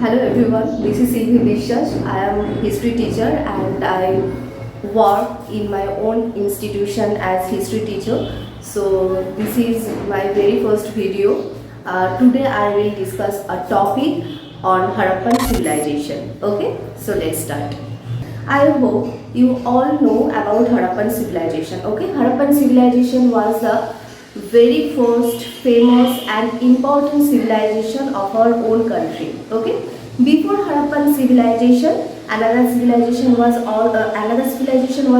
Hello everyone, this is Silvi Biswas. I am a history teacher and I work in my own institution as history teacher. So this is my very first video. Today I will discuss a topic on Harappan civilization. Okay, so let's start. I hope you all know about Harappan civilization. Okay, Harappan civilization was the very first famous and important civilization of our own country. Okay, before Harappan civilization, another civilization was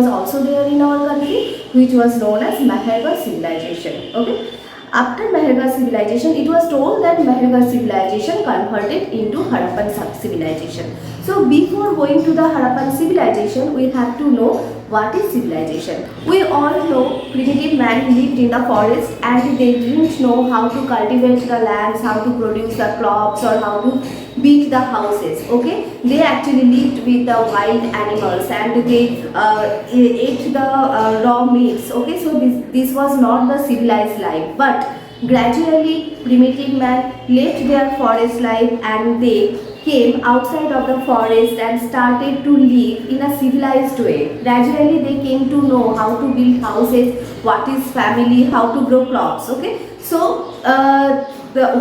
also there in our country, which was known as Meherga civilization. Okay, after Meherga civilization, it was told that Meherga civilization converted into Harappan civilization. So before going to the Harappan civilization, we have to know what is civilization. We all know primitive man lived in the forest and they didn't know how to cultivate the lands, how to produce the crops or how to build the houses. Okay, they actually lived with the wild animals and they ate the raw meats. Okay, so this was not the civilized life, but gradually primitive man left their forest life and they came outside of the forest and started to live in a civilized way. Gradually they came to know how to build houses, what is family, how to grow crops. Okay, so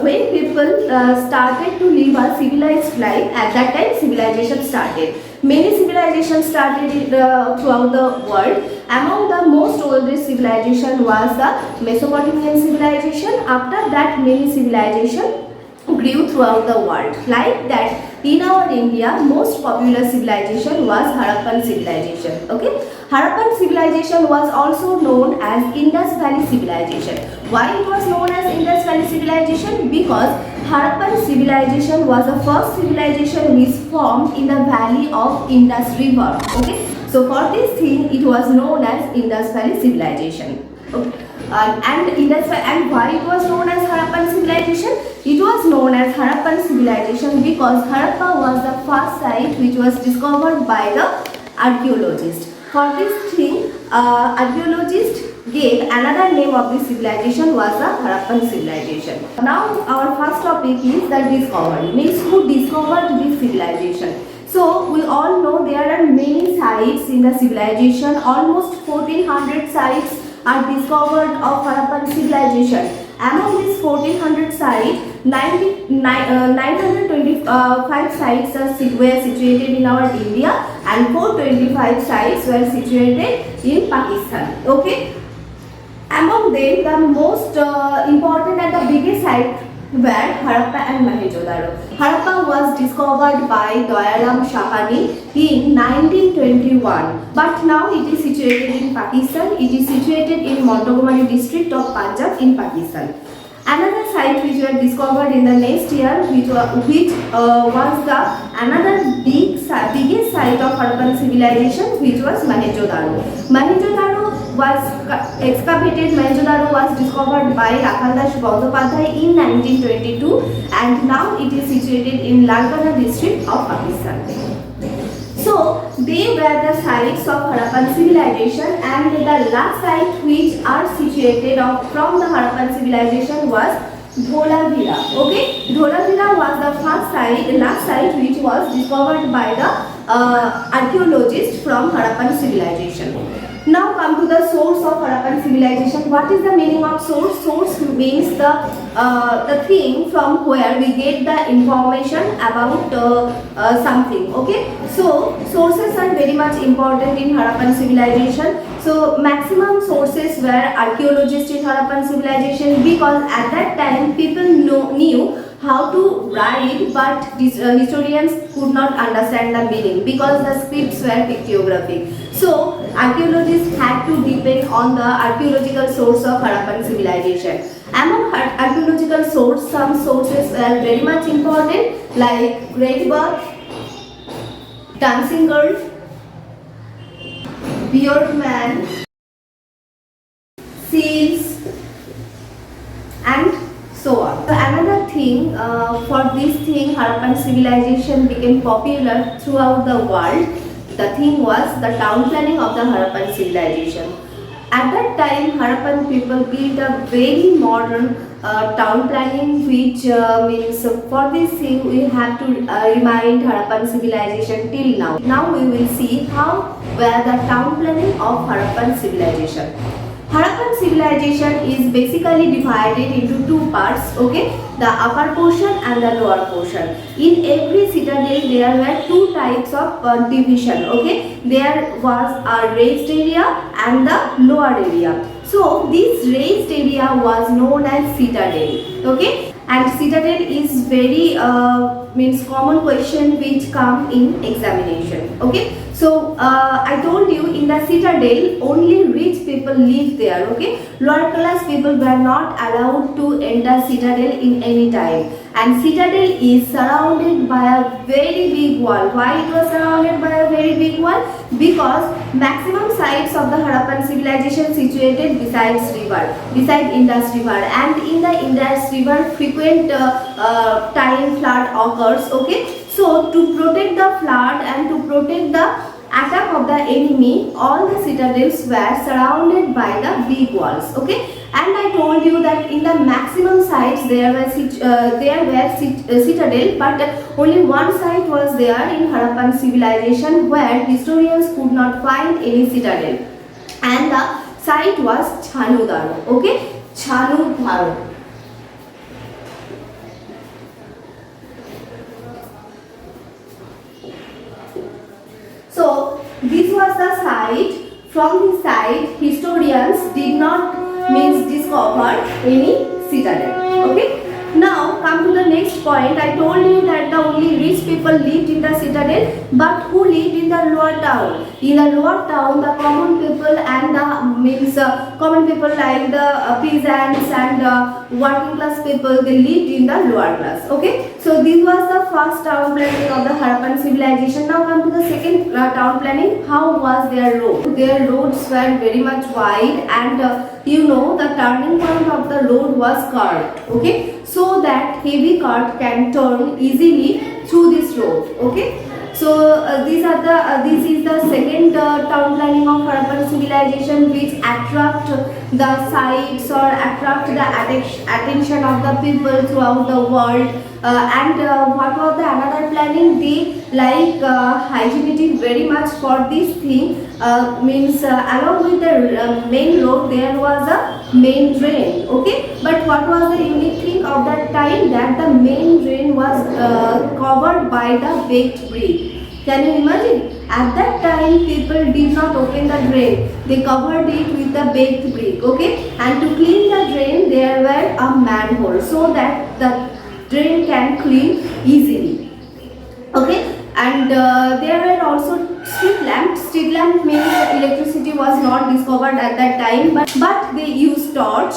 when people started to live a civilized life, at that time civilization started. Many civilizations started throughout the world. Among the most oldest civilization was the Mesopotamian civilization. After that, many civilizations grew throughout the world. Like that, in our India, most popular civilization was Harappan civilization. Okay, Harappan civilization was also known as Indus Valley civilization. Why it was known as Indus Valley civilization? Because Harappan civilization was the first civilization which formed in the valley of Indus River. Okay, so for this thing, it was known as Indus Valley civilization. Okay. And why it was known as Harappan civilization? It was known as Harappan civilization because Harappa was the first site which was discovered by the archaeologist. For this thing, archaeologist gave another name of this civilization was the Harappan civilization. Now our first topic is the discovery, means who discovered this civilization. So we all know there are many sites in the civilization, almost 1400 sites are discovered of Harappan civilization. Among these 1400 sites, 925 sites were situated in our India and 425 sites were situated in Pakistan. Okay, among them the most important and the biggest site were Harappa and Mohenjo-daro. Harappa was discovered by Dayaram Shahani in 1921, but now it is situated in Pakistan. It is situated in Montgomery district of Punjab in Pakistan. Another site which were discovered in the next year, which was the another biggest site of Harappan civilization, which was Mohenjo-daro. Mohenjo-daro was excavated. Mohenjo-daro was discovered by Rakaldas Bandyopadhyay in 1922, and now it is situated in Larkana district of Pakistan. So they were the sites of Harappan civilization, and the last site which are situated from the Harappan civilization was Dholavira. Okay, Dholavira was the last site which was discovered by the archaeologist from Harappan civilization. Now come to the source of Harappan civilization. What is the meaning of source? Source means the thing from where we get the information about something. Okay, so sources are very much important in Harappan civilization. So maximum sources were archaeologists in Harappan civilization because at that time people knew how to write, but historians could not understand the meaning because the scripts were pictographic. So archaeologists had to depend on the archaeological source of Harappan civilization. Among archaeological sources, some sources were very much important like Great Bath, Dancing Girl, Beard Man, Seals, and so on. So another thing, for this thing Harappan civilization became popular throughout the world. The thing was the town planning of the Harappan civilization. At that time, Harappan people built a very modern town planning, which means for this thing we have to remind Harappan civilization till now. Now we will see how were the town planning of Harappan civilization. Harappan civilization is basically divided into two parts, okay? The upper portion and the lower portion. In every citadel there were two types of division, okay? There was a raised area and the lower area. So this raised area was known as citadel, okay? And citadel is very means common question which come in examination, okay? So I told you in the citadel only rich people live there, okay? Lower class people were not allowed to enter citadel in any time. And citadel is surrounded by a very big wall. Why it was surrounded by a very big wall? Because maximum sites of the Harappan civilization situated besides river, beside Indus river, and in the Indus river frequent time flood occurs, okay? So to protect the flood and to protect the attack of the enemy, all the citadels were surrounded by the big walls, okay? And I told you that in the maximum sites there were citadel, but only one site was there in Harappan civilization where historians could not find any citadel, and the site was Chanudaro, okay? Chanudaro. So this was the site. From this site, historians did not discover any citadel. Okay. Now come to the next point. I told you that the only rich people lived in the citadel, but who lived in the lower town? In the lower town, the common people and the common people like the peasants and working class people, they lived in the lower class. Okay. So this was the first town planning of the Harappan civilization. Now come to the second town planning. How was their road? Their roads were very much wide, and you know the turning point of the road was curved. Okay. So that heavy cart can turn easily through this road. Okay. So this is the second town planning of Harappan civilization, which attract the sites or attract the attention of the people throughout the world. What was the another planning? They like hygienic very much for this thing. Along with the main road there was a main drain, okay? But what was the unique thing of that time? That the main drain was covered by the baked brick. Can you imagine? At that time people did not open the drain. They covered it with the baked brick, okay? And to clean the drain there were a manhole so that the drain can clean easily, okay? And there were also street lamps. Street lamp means electricity was not discovered at that time, but they used torch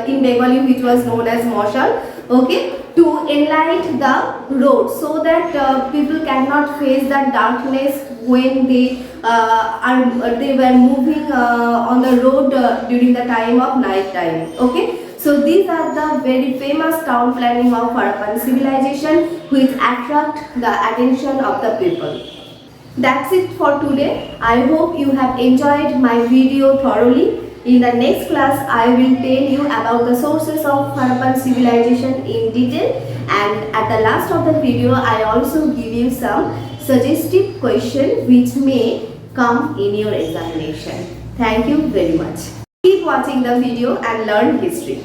in Bengali, which was known as moshal, okay, to enlight the road so that people cannot face the darkness when they were moving on the road during the time of night time, okay. So these are the very famous town planning of Harappan civilization, which attract the attention of the people. That's it for today. I hope you have enjoyed my video thoroughly. In the next class, I will tell you about the sources of Harappan civilization in detail, and at the last of the video, I also give you some suggestive questions which may come in your examination. Thank you very much. Keep watching the video and learn history.